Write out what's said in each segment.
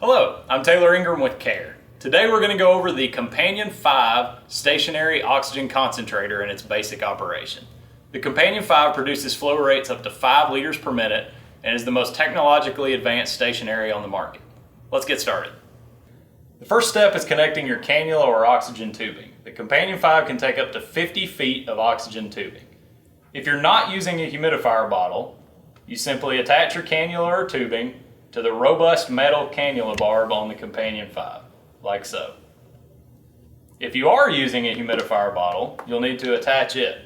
Hello, I'm Taylor Ingram with CARE. Today we're going to go over the Companion 5 stationary oxygen concentrator and its basic operation. The Companion 5 produces flow rates up to 5 liters per minute and is the most technologically advanced stationary on the market. Let's get started. The first step is connecting your cannula or oxygen tubing. The Companion 5 can take up to 50 feet of oxygen tubing. If you're not using a humidifier bottle, you simply attach your cannula or tubing to the robust metal cannula barb on the Companion 5, like so. If you are using a humidifier bottle, you'll need to attach it.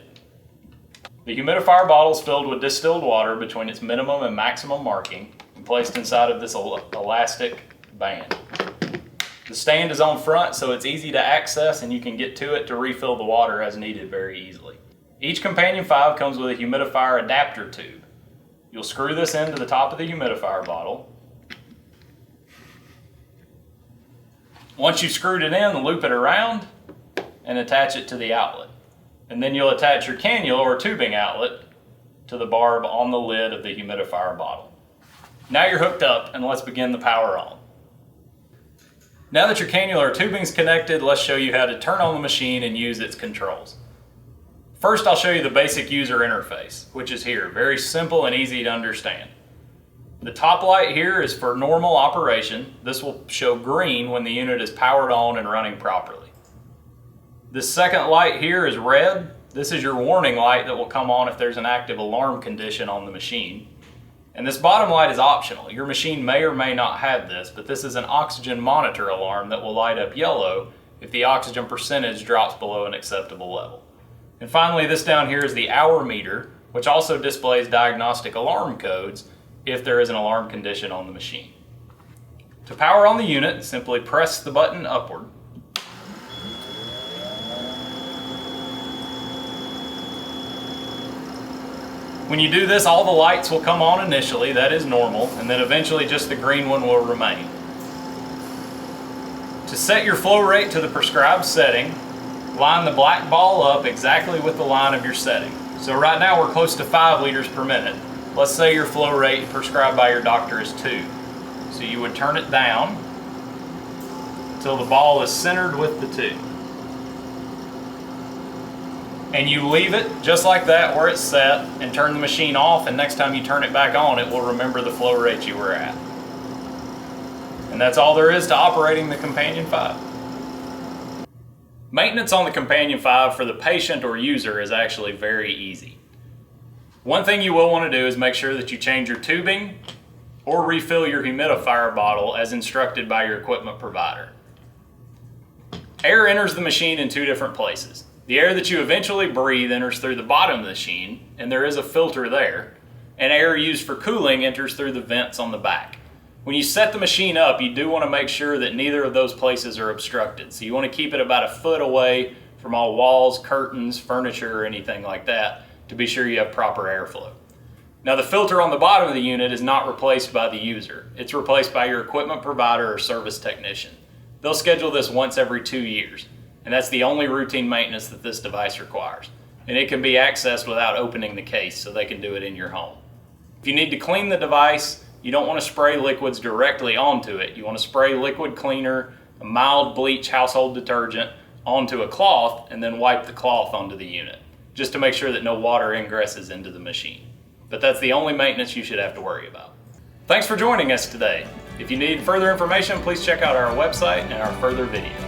The humidifier bottle is filled with distilled water between its minimum and maximum marking and placed inside of this elastic band. The stand is on front, so it's easy to access and you can get to it to refill the water as needed very easily. Each Companion 5 comes with a humidifier adapter tube. You'll screw this into the top of the humidifier bottle. Once you've screwed it in, loop it around and attach it to the outlet. And then you'll attach your cannula or tubing outlet to the barb on the lid of the humidifier bottle. Now you're hooked up, and let's begin the power on. Now that your cannula or tubing is connected, let's show you how to turn on the machine and use its controls. First, I'll show you the basic user interface, which is here. Very simple and easy to understand. The top light here is for normal operation. This will show green when the unit is powered on and running properly. This second light here is red. This is your warning light that will come on if there's an active alarm condition on the machine. And this bottom light is optional. Your machine may or may not have this, but this is an oxygen monitor alarm that will light up yellow if the oxygen percentage drops below an acceptable level. And finally, this down here is the hour meter, which also displays diagnostic alarm codes if there is an alarm condition on the machine. To power on the unit, simply press the button upward. When you do this, all the lights will come on initially, that is normal, and then eventually just the green one will remain. To set your flow rate to the prescribed setting, line the black ball up exactly with the line of your setting. So right now we're close to 5 liters per minute. Let's say your flow rate prescribed by your doctor is 2. So you would turn it down until the ball is centered with the 2. And you leave it just like that where it's set and turn the machine off, and next time you turn it back on, it will remember the flow rate you were at. And that's all there is to operating the Companion 5. Maintenance on the Companion 5 for the patient or user is actually very easy. One thing you will want to do is make sure that you change your tubing or refill your humidifier bottle as instructed by your equipment provider. Air enters the machine in 2 different places. The air that you eventually breathe enters through the bottom of the machine, and there is a filter there, and air used for cooling enters through the vents on the back. When you set the machine up, you do want to make sure that neither of those places are obstructed. So you want to keep it about 1 foot away from all walls, curtains, furniture, or anything like that to be sure you have proper airflow. Now the filter on the bottom of the unit is not replaced by the user. It's replaced by your equipment provider or service technician. They'll schedule this once every 2 years, and that's the only routine maintenance that this device requires. And it can be accessed without opening the case, so they can do it in your home. If you need to clean the device, you don't want to spray liquids directly onto it. You want to spray liquid cleaner, a mild bleach household detergent onto a cloth, and then wipe the cloth onto the unit, just to make sure that no water ingresses into the machine. But that's the only maintenance you should have to worry about. Thanks for joining us today. If you need further information, please check out our website and our further videos.